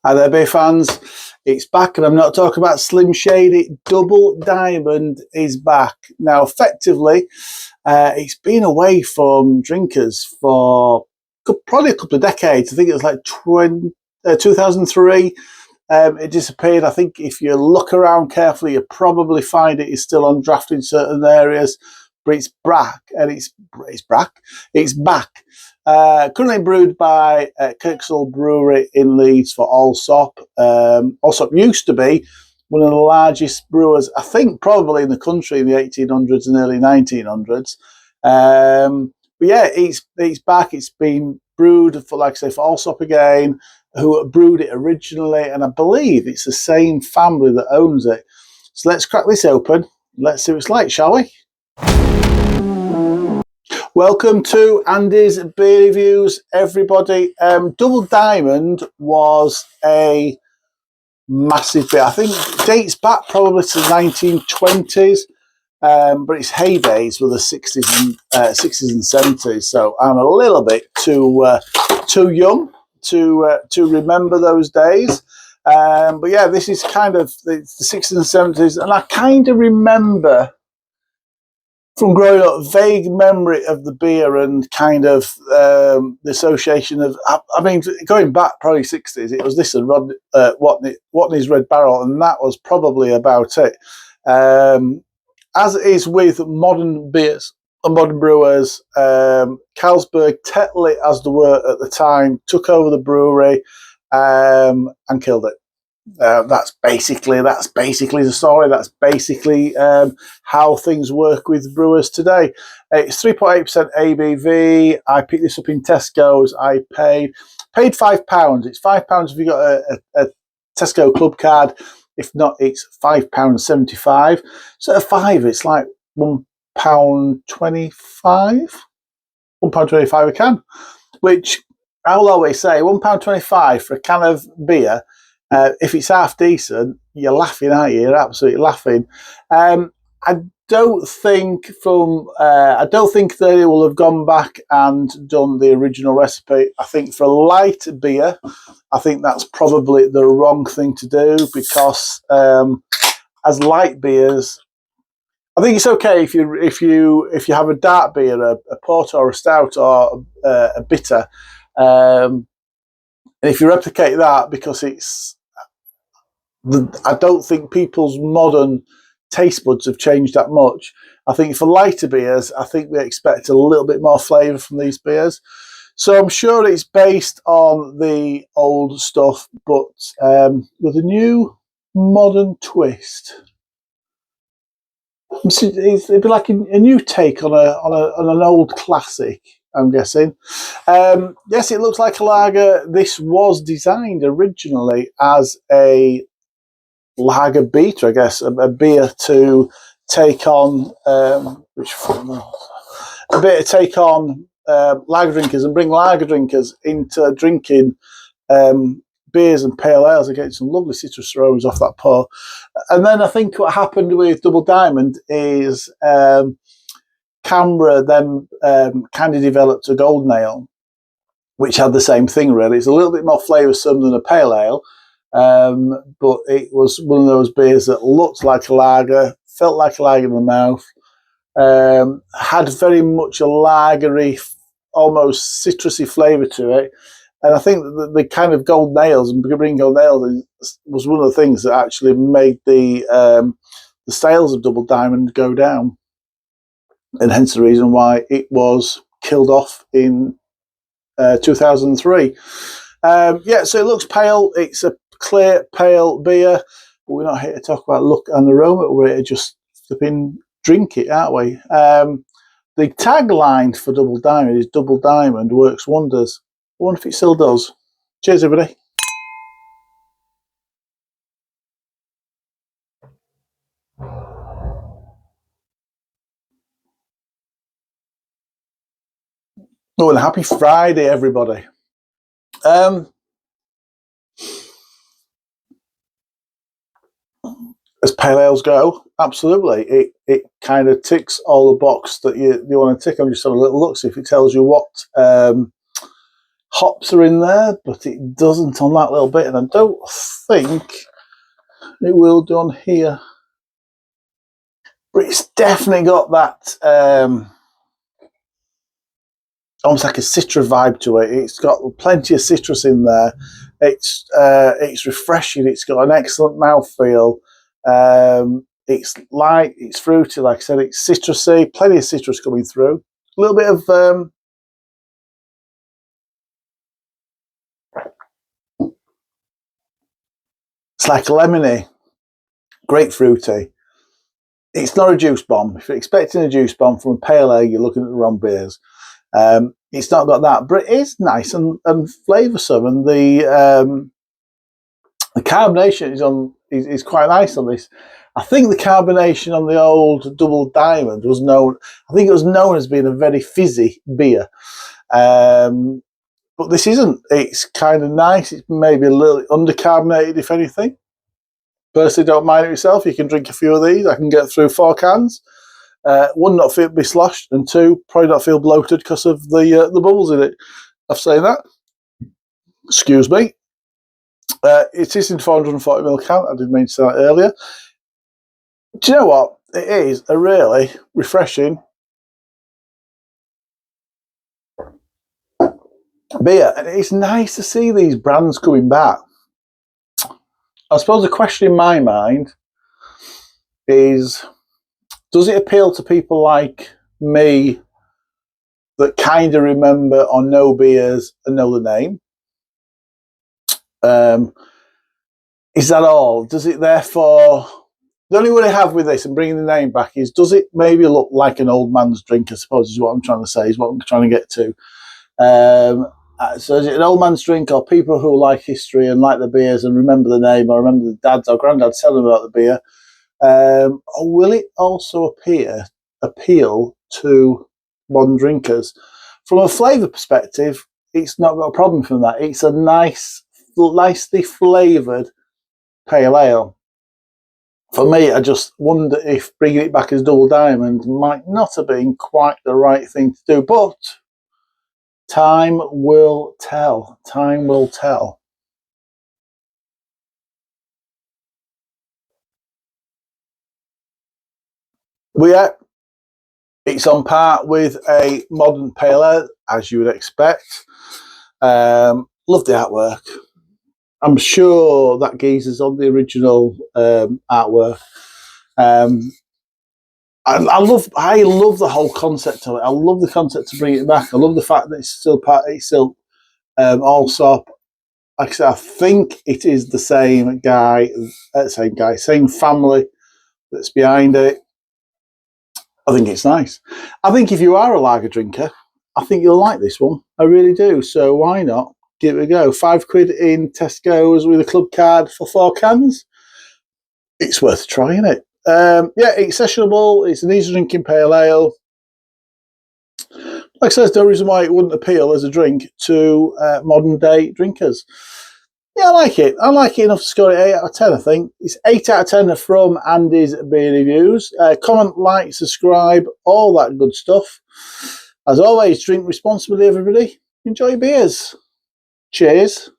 Hi there, beer fans. It's back, and I'm not talking about Slim Shady. Double Diamond is back. Now, effectively, it's been away from drinkers for probably a couple of decades. I think it was like 2003. It disappeared. I think if you look around carefully, you probably find it is still on draft in certain areas, but it's back, and it's back. Currently brewed by Kirkstall Brewery in Leeds for Allsop. Allsop used to be one of the largest brewers, I think, probably in the country in the 1800s and early 1900s. But yeah, it's back. It's been brewed for, like I say, for Allsop again, who brewed it originally, and I believe it's the same family that owns it. So let's crack this open. Let's see what it's like, shall we? Welcome to Andy's Beer Reviews, everybody. Double Diamond was a massive beer. I think it dates back probably to the 1920s, but its heydays were the 60s and 70s. So I'm a little bit too young to remember those days. But yeah, this is kind of the 60s and 70s, and I kind of remember from growing up, vague memory of the beer and kind of the association of, I mean, going back probably 60s, it was this and Watney's Red Barrel, and that was probably about it. As it is with modern beers and modern brewers, Carlsberg, Tetley as they were at the time, took over the brewery and killed it. That's basically the story. That's basically how things work with brewers today. It's 3.8% ABV. I picked this up in Tesco's. I paid £5. It's £5 if you got a Tesco club card. If not, it's £5.75. So at £5, it's like £1.25. £1.25 a can, which I'll always say £1.25 for a can of beer. If it's half decent, you're laughing, aren't you? You're absolutely laughing. I don't think that it will have gone back and done the original recipe. I think for a light beer, I think that's probably the wrong thing to do, because as light beers, I think it's okay if you have a dark beer, a porter or a stout or a bitter, and if you replicate that, because I don't think people's modern taste buds have changed that much. I think for lighter beers, I think we expect a little bit more flavour from these beers. So I'm sure it's based on the old stuff, but with a new modern twist. It'd be like a new take on an old classic, I'm guessing. Yes, it looks like a lager. This was designed originally as a lager beater, I guess, a beer to take on lager drinkers and bring lager drinkers into drinking beers and pale ales and getting some lovely citrus aromas off that pour. And then I think what happened with Double Diamond is Canberra then kind of developed a golden ale, which had the same thing really. It's a little bit more flavoursome than a pale ale, but it was one of those beers that looked like a lager, felt like a lager in the mouth, had very much a lagery, almost citrusy flavour to it. And I think that the kind of golden ales and bringing golden ales was one of the things that actually made the sales of Double Diamond go down, and hence the reason why it was killed off in 2003. Yeah, so it looks pale. It's a clear, pale beer, but we're not here to talk about look and aroma. We're here to just drink it, aren't we? The tagline for Double Diamond is "Double Diamond works wonders." I wonder if it still does. Cheers, everybody. Oh, and happy Friday, everybody. As pale ales go, absolutely. It kind of ticks all the box that you want to tick. I'm just having a little look, see if it tells you what Hops are in there, but it doesn't on that little bit, and I don't think it will do on here. But it's definitely got that almost like a citra vibe to it. It's got plenty of citrus in there. It's refreshing. It's got an excellent mouthfeel. It's light. It's fruity. Like I said, it's citrusy. Plenty of citrus coming through. A little bit of it's like lemony, grapefruity. It's not a juice bomb. If you're expecting a juice bomb from a pale ale, you're looking at the wrong beers. It's not got that, but it is nice and flavoursome, and the carbonation is quite nice on this. I think the carbonation on the old Double Diamond was known. I think it was known as being a very fizzy beer, but this isn't. It's kind of nice. It's maybe a little undercarbonated, if anything. Personally, don't mind it myself. You can drink a few of these. I can get through 4 cans. One, not feel be sloshed, and 2, probably not feel bloated because of the bubbles in it. I've said that. Excuse me. It is in 440ml can. I did mention that earlier. Do you know what? It is a really refreshing beer, and it's nice to see these brands coming back. I suppose the question in my mind is, does it appeal to people like me that kind of remember or know beers and know the name? Is that all? Does it therefore... The only worry I have with this and bringing the name back is, does it maybe look like an old man's drink, I suppose is what I'm trying to say, is what I'm trying to get to. So is it an old man's drink, or people who like history and like the beers and remember the name, or remember the dads or granddads telling them about the beer? Or will it also appeal to modern drinkers? From a flavour perspective, it's not got a problem from that. It's a nicely flavoured pale ale. For me, I just wonder if bringing it back as Double Diamond might not have been quite the right thing to do. But time will tell. Time will tell. But yeah, it's on par with a modern pale ale, as you would expect. Love the artwork. I'm sure that geezer's on the original artwork. I love the whole concept of it. I love the concept to bring it back. I love the fact that it's still also, like I said, I think it is the same family that's behind it. I think it's nice. I think if you are a lager drinker, I think you'll like this one. I really do. So why not give it a go? £5 in Tesco's with a club card for 4 cans. It's worth trying it. Yeah, it's sessionable. It's an easy drinking pale ale. Like I said, there's no reason why it wouldn't appeal as a drink to modern day drinkers. Yeah, I like it. I like it enough to score it 8 out of 10, I think. It's 8 out of 10 from Andy's Beer Reviews. Comment, like, subscribe, all that good stuff. As always, drink responsibly, everybody. Enjoy your beers. Cheers.